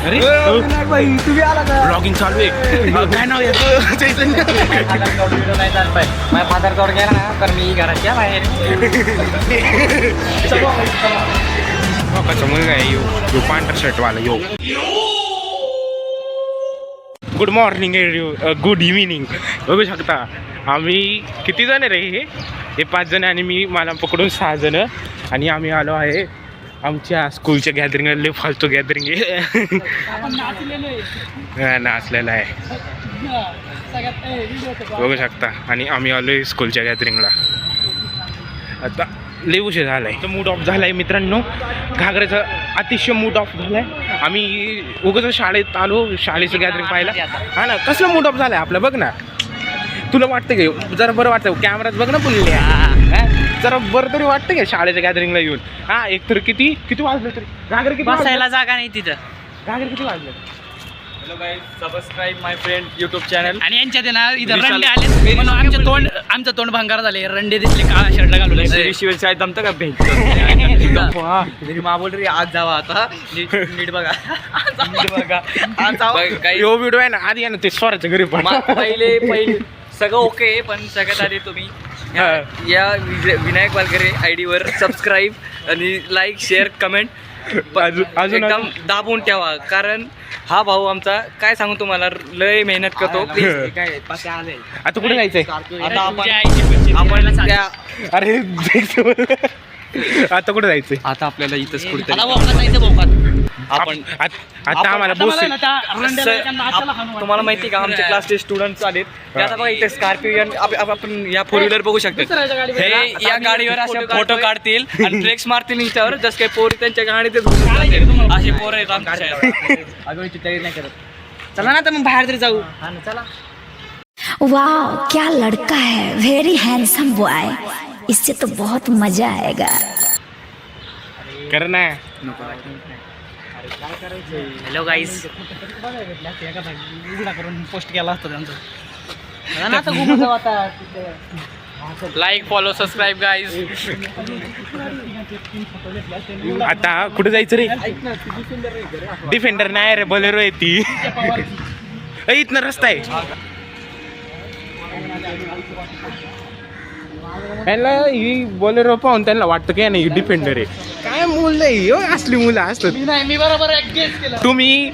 अरे तुम्ही आला का? ब्लॉगिंग चालू आहे. काय नाव याचं? चैतन्य. माझ्या फादर जवळ गेला ना तर मी घराच्या बाहेर कसा मुलगा आहे यो पांढरा शर्टवाला यो. Good morning good evening. बघू शकता आम्ही किती जण रे हे 5 जण आणि मी मला पकडून 6 जण आणि आम्ही आलो आहे आमच्या स्कूलच्या गॅदरिंगला. फालतू गॅदरिंग आहे. नाचलेला आहे बघू शकता. आणि आम्ही आलोय स्कूलच्या गॅदरिंगला. आता लय उशीर झालाय. मूड ऑफ झालाय मित्रांनो. घागऱ्याचा अतिशय मूड ऑफ झालाय. आम्ही उगाच शाळेत आलो शाळेचं गॅदरिंग पाहायला. हा ना कसलं मूड ऑफ झालाय आपलं. बघ ना तुला वाटतं का जरा बरं वाटतं कॅमेरात बघ ना पुढल्या जरा बरं तरी वाटतं का शाळेच्या गॅदरिंगला येऊन. हा एक तर किती वाजलं तरी घागर किती बसायला जागा नाही तिथं. घागर किती वाजलं. हॅलो गाईज, सबस्क्राईब माय फ्रेंड यूट्यूब चॅनल. आणि यांच्यात ना इथं रंडे आले म्हणून आमचं तोंड भंगार झाले. रंडे दिसले काळा शर्ट घालून. शिवाय शाळेत जमतं का भेट. मा बोल रे आज जावा आता नीट बघा. यो व्हिडिओ आहे ना आधी आहे ना ते स्वराच्या घरी पण पहिले सगळं ओके पण सगळ्यात आधी तुम्ही या विनायक वालकरे ID वर सबस्क्राईब आणि लाईक शेअर कमेंट अजून एकदम दाबून ठेवा. कारण हा भाऊ आमचा काय सांगू तुम्हाला लय मेहनत करतो. आता कुठे जायचंय. आता आपण त्या अरे आता कुठे जायचंय. आता आपल्याला इथंच कुठेतरी आपण आता आम्हाला तुम्हाला माहिती का आमचे क्लासचे स्टुडंट्स आलेत ते आता बघा इथे स्कॉर्पिओ आपण या 4 व्हीलर बघू शकतो. हे या गाडीवर असे फोटो काढतील आणि फ्लेक्स मारतील इंस्टावर. जस काही पोरी त्यांच्या गाडीत अशी पोरं आहेत आमच्या चला ना तर मग बाहेर तरी जाऊ. चला. वाह क्या लड़का है, वेरी हैंडसम बॉय, इससे तो बहुत मजा आएगा. कर ना. Hello guys. पोस्ट केला असतो त्यांचं. Like follow subscribe guys. आता कुठे जायचं रे. डिफेंडर नाही रे बोलेरो आहे ती. इथनं रस्ता आहे. त्यांना ही बोलेरो पाहून त्यांना वाटतं काय नाही डिफेंडर आहे. काय मुलं आहे असली मुलं असतात. मी बरोबर केलं. तुम्ही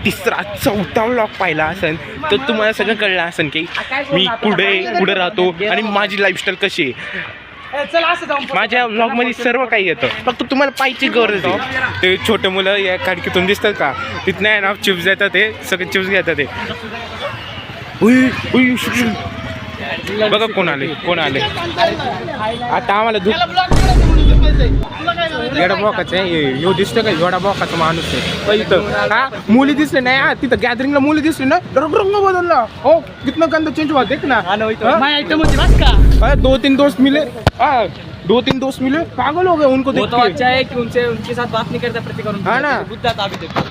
3रा 4था व्लॉग पाहिला असेल तर तुम्हाला सगळं कळलं असेल की मी कुठे राहतो आणि माझी लाईफस्टाईल कशी आहे. चला असं जाऊ. माझ्या व्लॉगमध्ये सर्व काही येतं फक्त तुम्हाला पाहिजे गरज आहे. ते छोटे मुलं या खिडकीतून दिसतात का तिथनं आहे ना चिप्स येतात. ते सगळे चिप्स घेतात. ते बघा कोण आले. आता आम्हाला एवढा बॉकाचा आहे. यो दिसतं का एवढा बॉकाचा माणूस आहे. इथं हा मुली दिसले नाही. हा तिथं गॅदरिंगला मुली दिसली ना रंग बदलला. हो कितना गंदा चेंज हुआ देख ना. 2-3 दोस्त मिले. हाँ 2-3 दोस्त मिले पागल हो गए उनको देख तो के. अच्छा है कि उनके साथ बात नहीं करता प्रतिकरण. हाँ ना. बुद्धा था अभी देखो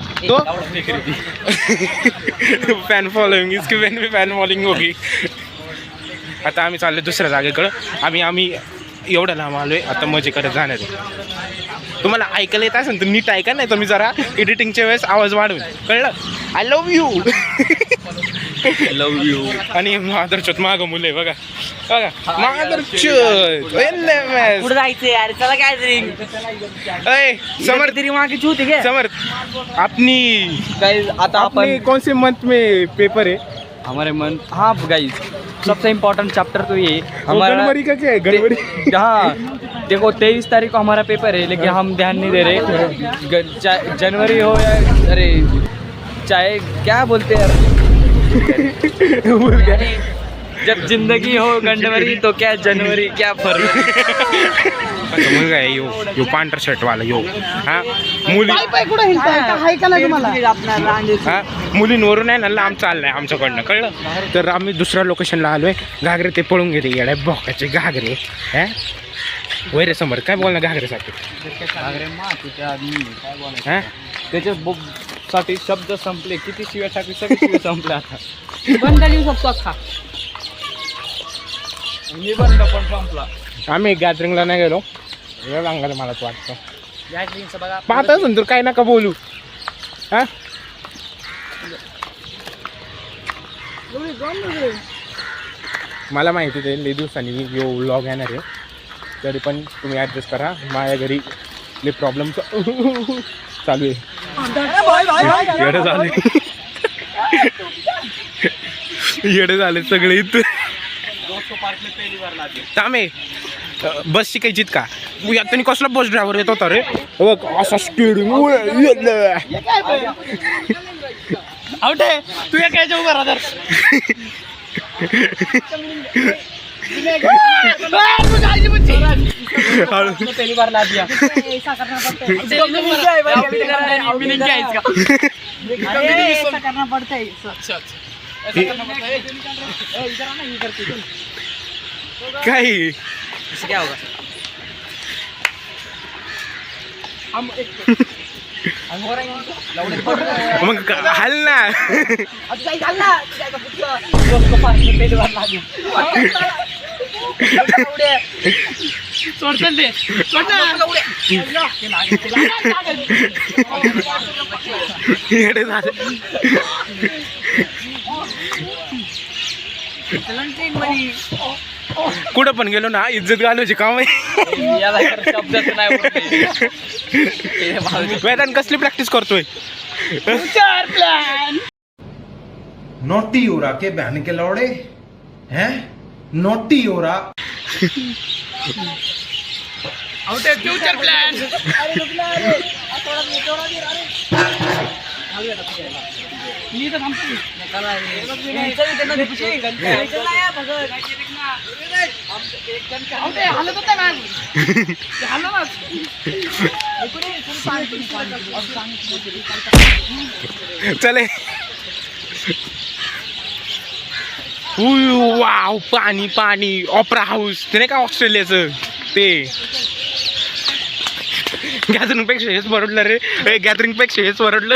तो फॅन फॉलोइंग इसकी बहन भी फॅन फॉलोइंग होगी. आता आम्ही चाललो दुसऱ्या जागेकडं. आम्ही एवढं लांब आलोय. आता मजे करत जाणार आहे. तुम्हाला ऐकायला येत असेल तर नीट ऐका नाही तर मी जरा एडिटिंगच्या वेळेस आवाज वाढवेन. कळलं. I love you. आणि मादरचोत मागं मुलं आहे बघा मादरचोत. पुढे जायचंय यार. चला गॅदरिंग. समर तरी मागे होते काय. समर अपनी गाइस आता अपने अपन कौन से मंथ में पेपर है. हमारे मन हाँ गाइस सबसे इम्पोर्टेंट चैप्टर तो ये जनवरी का क्या है. जनवरी. हाँ देखो 23 तारीख को हमारा पेपर है लेकिन हम ध्यान नहीं दे रहे. जनवरी हो या अरे चाहे क्या बोलते हैं यार. जब जिंदगी हो गंडवरी तो क्या जनवरी क्या फरवरी. मुलगा आहे यो पांढरा शर्ट वाला यो. हा मुली हा मुलींवरून आहे ना लांब चाललाय आमच्याकडनं. कळलं. तर आम्ही दुसऱ्या लोकेशनला आलोय. घागरे ते पळून गेले येड्या बोकाचे घागरे. हा वैरे समोर काय बोलणार घागरेसाठी. हा त्याच्यासाठी शब्द संपले. किती शिव्यासाठी सगळे शिव्या संपले. आता बंद देऊ शकतो अख्खा. निबंध पण संपला. आम्ही गॅदरिंगला नाही गेलो. वेळ अंगाला मला वाटतं या ट्रेनचं बघा पाहता सुंदर काय नका बोलू हा. मला माहिती आहे लई दिवसांनी यो व्लॉग येणार आहे, तरी पण तुम्ही ॲडजस्ट करा. माझ्या घरी लई प्रॉब्लेम चालू आहे. येडं झाले येडे झाले सगळे इथं. थांबे बस शिकायचीत का यात कसला बस ड्रायव्हर येत होता रे बघ असा स्टीअरिंग आवटे तू या काय उभा राहणार पहिली बार ला दिया करना पड़ता है. काय क्या होगा मग हाल ना सोडतात ते येडे झाले. कुठं पण गेलो ना इज्जत घालवायची काम आहे. याला शब्दात नाही वेदांत कसली प्रॅक्टिस करतोय. नोटी हो रहा के बहन के लौड़े हैं, नोटी हो रहा. आवटे फ्युचर प्लॅन मी तर आवटे हालत होता ना चले वाव पाणी पाणी ऑपरा हाऊस ते नाही का ऑस्ट्रेलियाचं ते. गॅदरिंग पेक्षा हेच परवडलं रे. गॅदरिंग पेक्षा हेच परवडलं.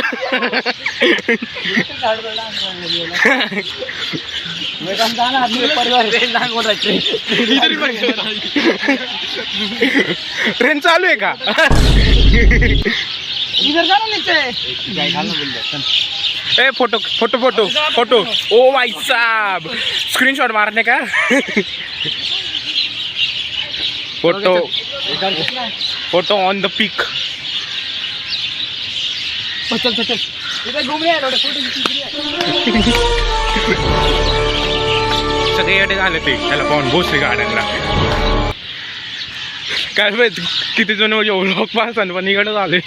ट्रेन चालू आहे का. ए फोटो फोटो फोटो फोटो ओ भाई साहब स्क्रीनशॉट मारने का. फोटो फोटो ऑन द पिक. सगळे येडे झाले ते त्याला पाहून भोसले गार्डनला. काय माहित किती जण व्लॉग पाहतात पण इकडे झाले.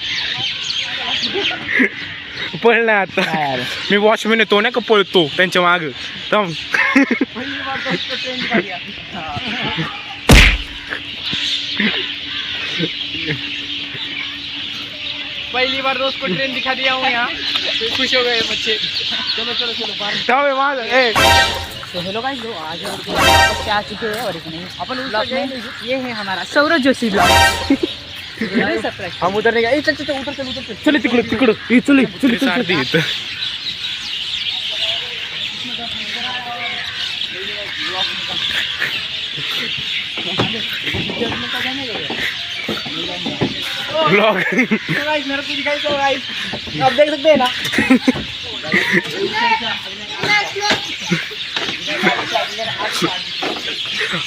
पळला आता मी वॉचमॅन येतो नाही का पळतो त्यांच्या माग थांब. पहली बार दोस्त को ट्रेन दिखा दिया हूँ यहाँ तो खुश हो गए बच्चे. चलो चलो चलो थांब माझ ए तो हेलो गाइस लोग आज क्या आ चुके हैं और एक नहीं अपन ब्लॉग में ये है हमारा सौरभ जोशी ब्लॉग. हम उधर नहीं गए. चल चल उधर चल उधर चल तिकडं तिकडं चल चल. ब्लॉग मेरे को दिखाई तो गाइस आप देख सकते हैं ना.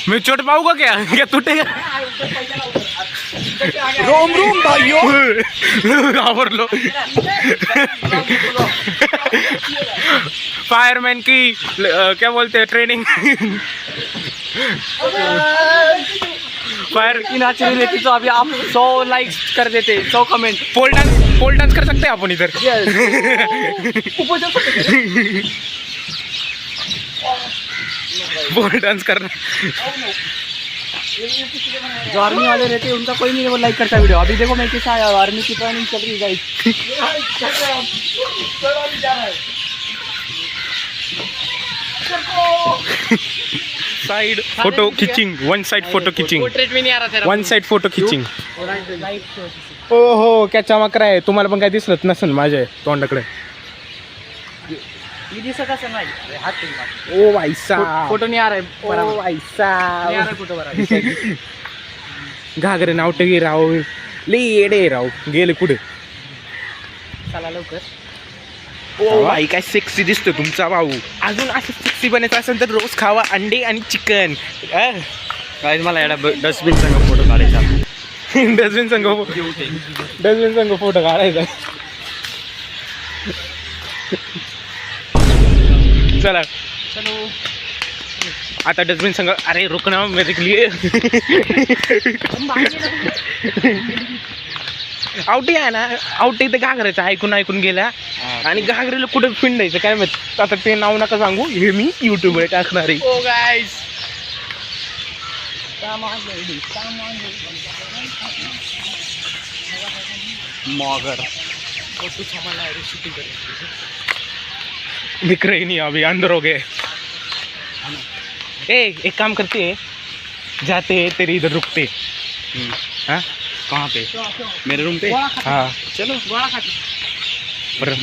मैं चोट पाऊंगा क्या क्या टूटेगा. रोम रोम भाइयों घाबरलो. फायरमैन की क्या बोलते हैं ट्रेनिंग. फायर की नाचनी रहती तो अभी आप 100 लाइक्स कर देते, 100 कमेंट. पोल डांस कर सकते हैं अपन इधर. पोल डांस करना. जो आर्मी वाले रहते हैं उनका कोई नहीं वो लाइक करता वीडियो. अभी देखो मैं कैसा आया आर्मी की ट्रेनिंग चल रही है गाइस. साइड फोटो खिचिंग वन साइड फोटो खिचिंग पोर्ट्रेट में नहीं आ रहा था. वन साइड फोटो खिचिंग. ओ हो क्या चमक आहे. तुम्हाला पण काय दिसलत नसेल माझ्या तोंडाकडे. ये दिसत असेल नाही हात ओ भाई साहब फोटो नहीं आ रहा है ओ बराबर. भाई नहीं आ रहा साहब है फोटो बराबर. घागरे नावटगी राव ले येडे राव गेले कुठे चला लवकर. ओ भाई काय सेक्सी दिसतो तुमचा भाऊ. अजून असं सेक्सी बनायचं असेल तर रोज खावा अंडे आणि चिकन. गाईज मला एवढा डस्टबिन संग फोटो काढायचा. डस्टबिन संघ फोटो काढायचा. चला चलो. आता डस्टबिन संघ. अरे रुकना मेरे के लिए. आवटी आहे ना, आवटी तर घागरायचं ऐकून गेल्या आणि घागरेला कुठे फिंडायचं काय माहित. आता ते नाव नका सांगू, हे मी युट्यूबवर टाकणार आहे. ओ गाईज मगर दिख रही नहीं अभी, अंदर हो गए. एक काम करते हैं, जाते हैं तेरे इधर रुकते. हाँ कहाँ पे? मेरे रूम पे. हाँ चलो. बरं.